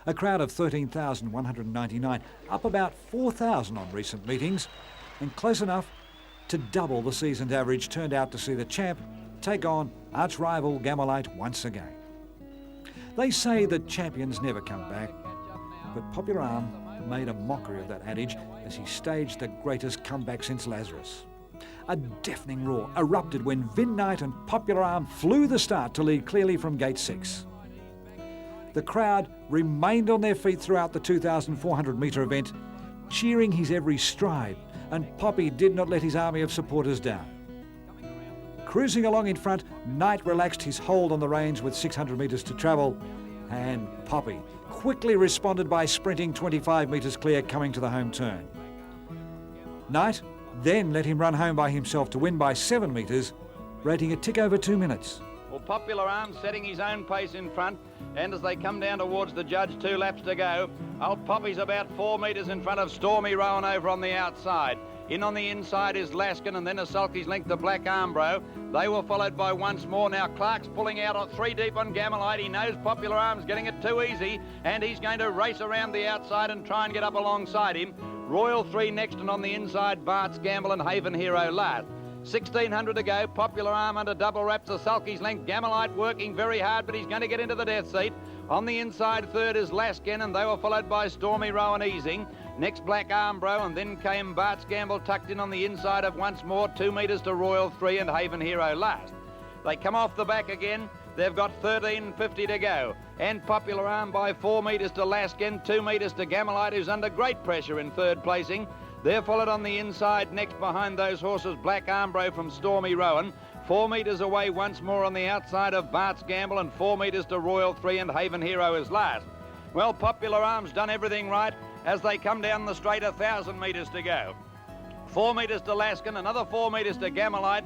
A crowd of 13,199, up about 4,000 on recent meetings, and close enough to double the season's average, turned out to see the champ take on arch-rival Gamelite once again. They say that champions never come back, but Popular Alm made a mockery of that adage as he staged the greatest comeback since Lazarus. A deafening roar erupted when V.J.Night and Popular Alm flew the start to lead clearly from gate 6. The crowd remained on their feet throughout the 2,400-metre event, cheering his every stride, and Poppy did not let his army of supporters down. Cruising along in front, Night relaxed his hold on the reins with 600 metres to travel, and Poppy quickly responded by sprinting 25 metres clear, coming to the home turn. Night then let him run home by himself to win by 7 metres, rating a tick over 2 minutes. Well, Popular Alm setting his own pace in front, and as they come down towards the judge, 2 laps to go, old Poppy's about 4 metres in front of Stormy Rowan over on the outside. In on the inside is Laskin, and then a sulky's length to Black Armbro. They were followed by Once More. Now Clark's pulling out on 3 deep on Gamelite. He knows Popular Alm's getting it too easy, and he's going to race around the outside and try and get up alongside him. Royal 3 next, and on the inside, Bart's Gamble and Haven Hero last. 1600 to go. Popular Alm under double wraps. A sulky's length. Gamelite working very hard, but he's going to get into the death seat. On the inside, third is Laskin, and they were followed by Stormy Rowan easing. Next, Black Armbro, and then came Bart's Gamble tucked in on the inside of Once More. 2 metres to Royal 3 and Haven Hero last. They come off the back again. They've got 13.50 to go. And Popular Alm by 4 metres to Laskin, 2 metres to Gamelite, who's under great pressure in third placing. They're followed on the inside next behind those horses, Black Armbro from Stormy Rowan. 4 metres away Once More on the outside of Bart's Gamble, and 4 metres to Royal 3 and Haven Hero is last. Well, Popular Alm's done everything right as they come down the straight, 1,000 metres to go. 4 metres to Laskin, another 4 metres to Gamelite,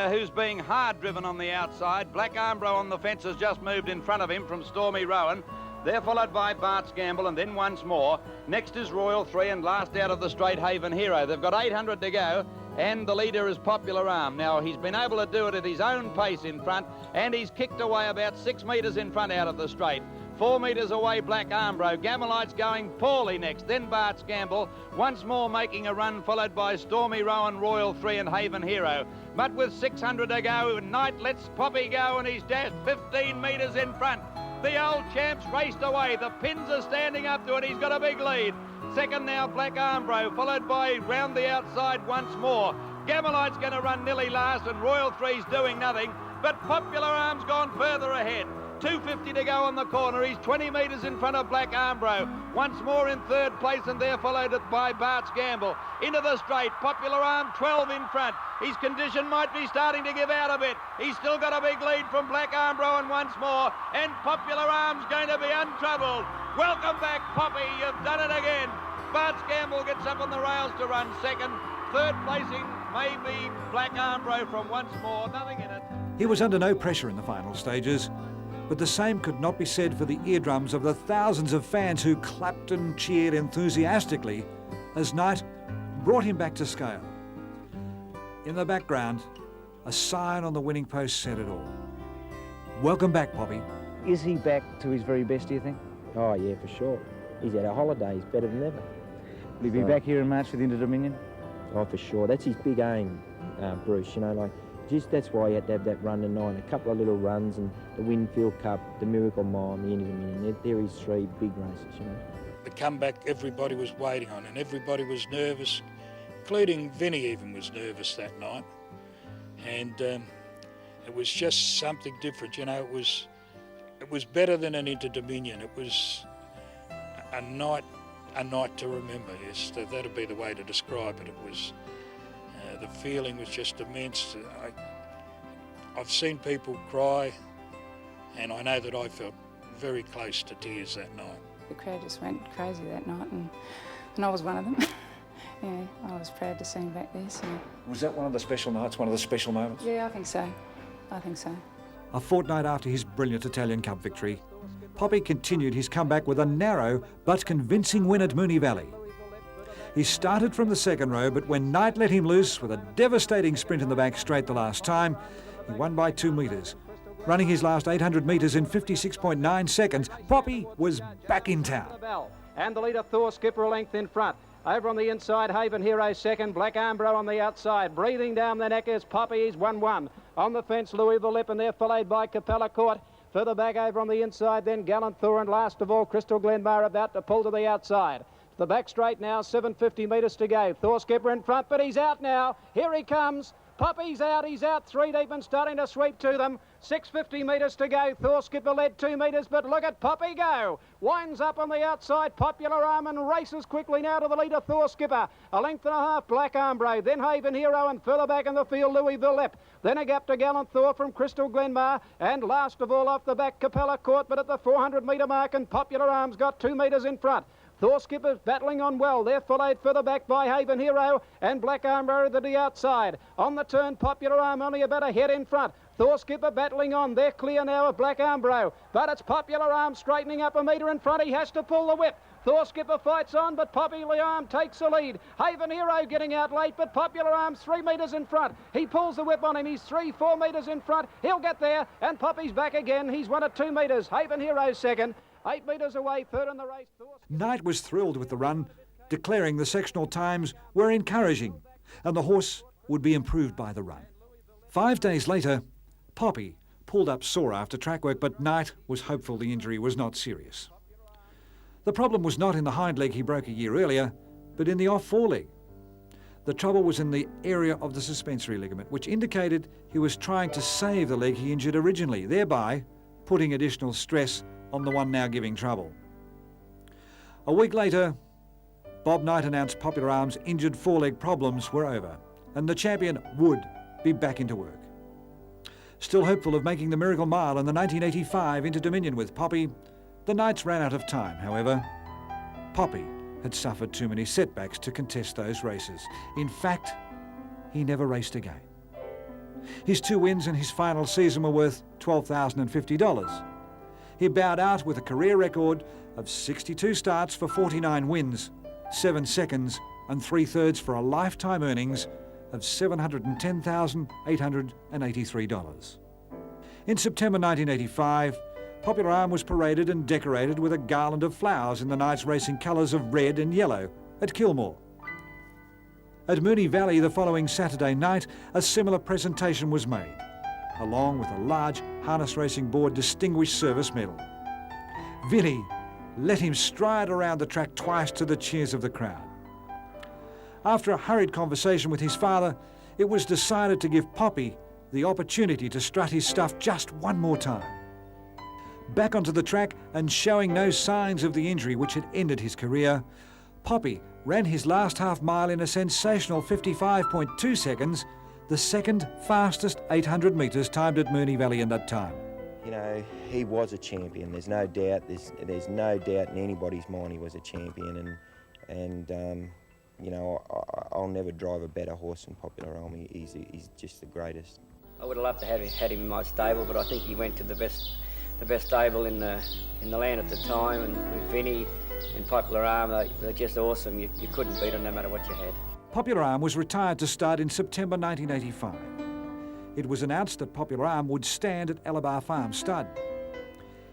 who's being hard driven on the outside. Black Armbro on the fence has just moved in front of him from Stormy Rowan. They're followed by Bart's Gamble and then Once More. Next is Royal 3 and last out of the straight Haven Hero. They've got 800 to go and the leader is Popular Alm. Now he's been able to do it at his own pace in front and he's kicked away about 6 metres in front out of the straight. 4 metres away Black Armbro. Gamelite's going poorly next, then Bart's Gamble. Once More making a run, followed by Stormy Rowan, Royal 3 and Haven Hero. But with 600 to go, Night lets Poppy go and he's dashed 15 metres in front. The old champ's raced away. The pins are standing up to it. He's got a big lead. Second now, Black Armbro, followed by round the outside Once More. Gamelite's going to run nearly last and Royal 3's doing nothing. But Popular Alm's gone further ahead. 250 to go on the corner. He's 20 metres in front of Black Armbro. Once More in third place and they're followed by Bart's Gamble. Into the straight. Popular Alm 12 in front. His condition might be starting to give out a bit. He's still got a big lead from Black Armbro and Once More. And Popular Alm's going to be untroubled. Welcome back, Poppy. You've done it again. Bart's Gamble gets up on the rails to run second. Third placing maybe Black Armbro from Once More. Nothing in it. He was under no pressure in the final stages, but the same could not be said for the eardrums of the thousands of fans who clapped and cheered enthusiastically as Night brought him back to scale. In the background, a sign on the winning post said it all. Welcome back, Poppy. Is he back to his very best, do you think? Oh, yeah, for sure. He's at a holiday. He's better than ever. Will he be back here in March for the Inter-Dominion? Oh, for sure. That's his big aim, Bruce. You know, like, just that's why he had to have that run tonight. A couple of little runs and the Winfield Cup, the Miracle Mile, and the Inter-Dominion. They're his 3 big races, you know. The comeback everybody was waiting on and everybody was nervous, including Vinny even was nervous that night. And it was just something different, you know. It was better than an Inter-Dominion. It was a night to remember. Yes, that'd be the way to describe it. It was the feeling was just immense. I've seen people cry, and I know that I felt very close to tears that night. The crowd just went crazy that night, and I was one of them. Yeah, I was proud to see him back there. So. Was that one of the special nights, one of the special moments? Yeah, I think so. I think so. A fortnight after his brilliant Italian Cup victory, Poppy continued his comeback with a narrow but convincing win at Moonee Valley. He started from the second row, but when Night let him loose with a devastating sprint in the back straight the last time, he won by 2 metres. Running his last 800 metres in 56.9 seconds, Poppy was back in town. And the leader, Thor Skipper, a length in front. Over on the inside, Haven Hero second. Black Armbro on the outside. Breathing down the neck is Poppy. He's 1-1. On the fence, Louis the Lip, and they're followed by Capella Court. Further back over on the inside, then Gallant Thor, and last of all, Crystal Glenmar about to pull to the outside. The back straight now, 750 metres to go. Thor Skipper in front, but he's out now. Here he comes. Poppy's out, he's out 3 deep and starting to sweep to them. 650 metres to go. Thor Skipper led 2 metres, but look at Poppy go. Winds up on the outside, Popular Alm, and races quickly now to the leader, Thor Skipper. A length and a half, Black Armbro, then Haven Hero, and further back in the field, Louis Villep. Then a gap to Gallant Thor from Crystal Glenmar, and last of all off the back, Capella Court, but at the 400 metre mark, and Popular Alm's got 2 metres in front. Thor Skipper's battling on well. They're followed further back by Haven Hero and Black Armbro to the outside. On the turn, Popular Alm only about a head in front. Thor Skipper battling on. They're clear now of Black Armbro. But it's Popular Alm straightening up a metre in front. He has to pull the whip. Thor Skipper fights on, but Popular Alm takes the lead. Haven Hero getting out late, but Popular Alm's 3 metres in front. He pulls the whip on him. He's 3-4 metres in front. He'll get there, and Poppy's back again. He's won at 2 metres. Haven Hero's second. 8 metres away, third in the race. Knight was thrilled with the run, declaring the sectional times were encouraging and the horse would be improved by the run. 5 days later, Poppy pulled up sore after track work, but Knight was hopeful the injury was not serious. The problem was not in the hind leg he broke a year earlier, but in the off foreleg. The trouble was in the area of the suspensory ligament, which indicated he was trying to save the leg he injured originally, thereby putting additional stress on the one now giving trouble. A week later, Bob Knight announced Popular Alm's injured foreleg problems were over, and the champion would be back into work. Still hopeful of making the Miracle Mile in the 1985 Inter-Dominion with Poppy, the Knights ran out of time, however. Poppy had suffered too many setbacks to contest those races. In fact, he never raced again. His 2 wins in his final season were worth $12,050. He bowed out with a career record of 62 starts for 49 wins, 7 seconds and 3/3 for a lifetime earnings of $710,883. In September 1985, Popular Alm was paraded and decorated with a garland of flowers in the Knights racing colours of red and yellow at Kilmore. At Moonee Valley the following Saturday night, a similar presentation was made, along with a large Harness Racing Board Distinguished Service Medal. Vinnie let him stride around the track twice to the cheers of the crowd. After a hurried conversation with his father, it was decided to give Poppy the opportunity to strut his stuff just one more time. Back onto the track and showing no signs of the injury which had ended his career, Poppy ran his last half mile in a sensational 55.2 seconds, the second fastest 800 metres timed at Moonee Valley in that time. You know, he was a champion. There's no doubt. There's no doubt in anybody's mind he was a champion. And you know, I'll never drive a better horse than Popular Alm. He's just the greatest. I would have loved to have had him in my stable, but I think he went to the best stable in the land at the time. And with Vinnie and Popular Alm, they're just awesome. You couldn't beat them no matter what you had. Popular Alm was retired to stud in September 1985. It was announced that Popular Alm would stand at Alabar Farm Stud.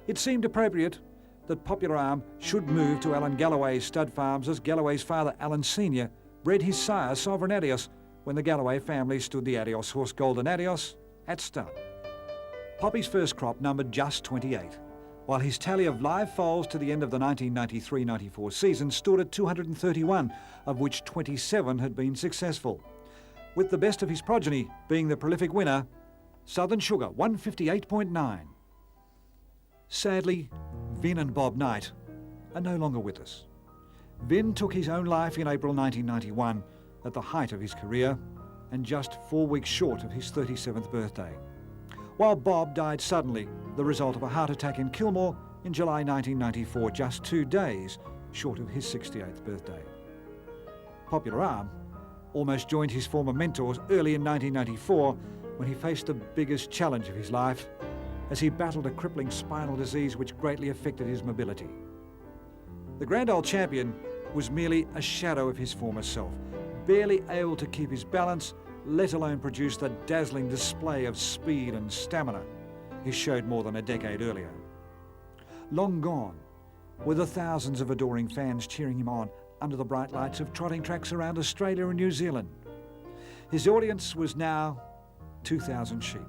It seemed appropriate that Popular Alm should move to Alan Galloway's stud farms, as Galloway's father, Alan Sr., bred his sire, Sovereign Adios, when the Galloway family stood the Adios horse Golden Adios at stud. Poppy's first crop numbered just 28, while his tally of live foals to the end of the 1993-94 season stood at 231, of which 27 had been successful, with the best of his progeny being the prolific winner, Southern Sugar, 158.9. Sadly, Vin and Bob Knight are no longer with us. Vin took his own life in April 1991 at the height of his career and just 4 weeks short of his 37th birthday, while Bob died suddenly, the result of a heart attack in Kilmore in July 1994, just 2 days short of his 68th birthday. Popular Alm almost joined his former mentors early in 1994 when he faced the biggest challenge of his life as he battled a crippling spinal disease which greatly affected his mobility. The Grand Old Champion was merely a shadow of his former self, barely able to keep his balance, let alone produce the dazzling display of speed and stamina he showed more than a decade earlier. Long gone were the thousands of adoring fans cheering him on under the bright lights of trotting tracks around Australia and New Zealand. His audience was now 2,000 sheep,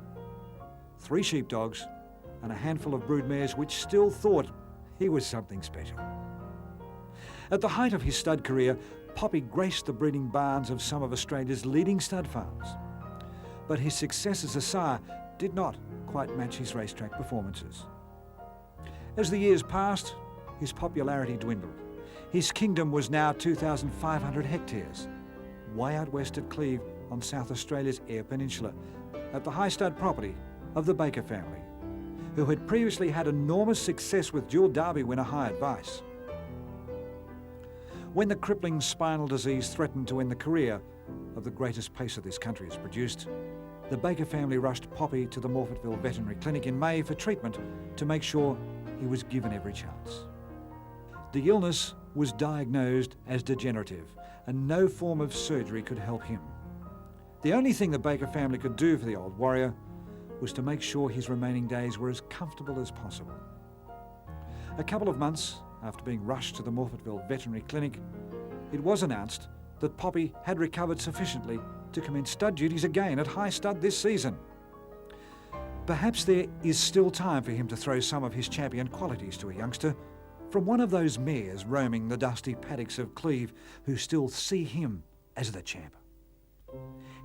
3 sheepdogs and a handful of broodmares which still thought he was something special. At the height of his stud career, Poppy graced the breeding barns of some of Australia's leading stud farms. but his success as a sire did not quite match his racetrack performances. As the years passed, his popularity dwindled. His kingdom was now 2,500 hectares, way out west at Cleve on South Australia's Eyre Peninsula, at the high stud property of the Baker family, who had previously had enormous success with dual Derby winner High Advice. When the crippling spinal disease threatened to end the career of the greatest pacer this country has produced, the Baker family rushed Poppy to the Morphettville Veterinary Clinic in May for treatment to make sure he was given every chance. The illness was diagnosed as degenerative, and no form of surgery could help him. The only thing the Baker family could do for the old warrior was to make sure his remaining days were as comfortable as possible. A couple of months after being rushed to the Morphettville Veterinary Clinic, it was announced that Poppy had recovered sufficiently to commence stud duties again at high stud this season. Perhaps there is still time for him to throw some of his champion qualities to a youngster from one of those mares roaming the dusty paddocks of Cleve who still see him as the champ.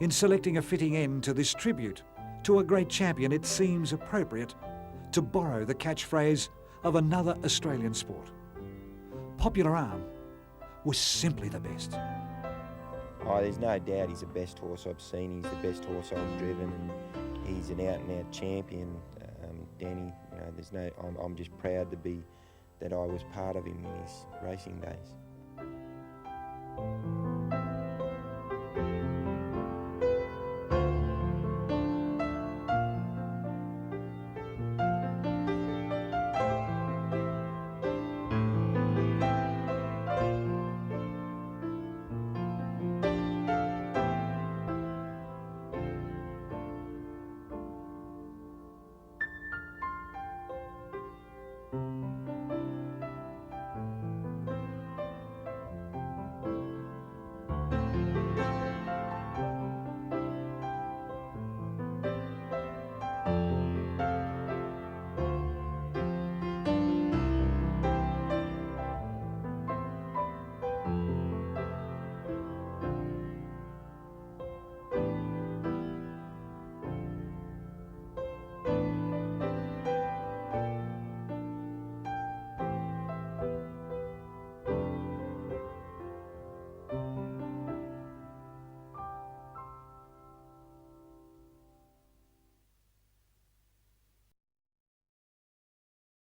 In selecting a fitting end to this tribute to a great champion, it seems appropriate to borrow the catchphrase of another Australian sport. Popular Alm was simply the best. Oh, there's no doubt he's the best horse I've seen. He's the best horse I've driven, and he's an out-and-out champion. Danny, there's no. I'm just proud to be that I was part of him in his racing days.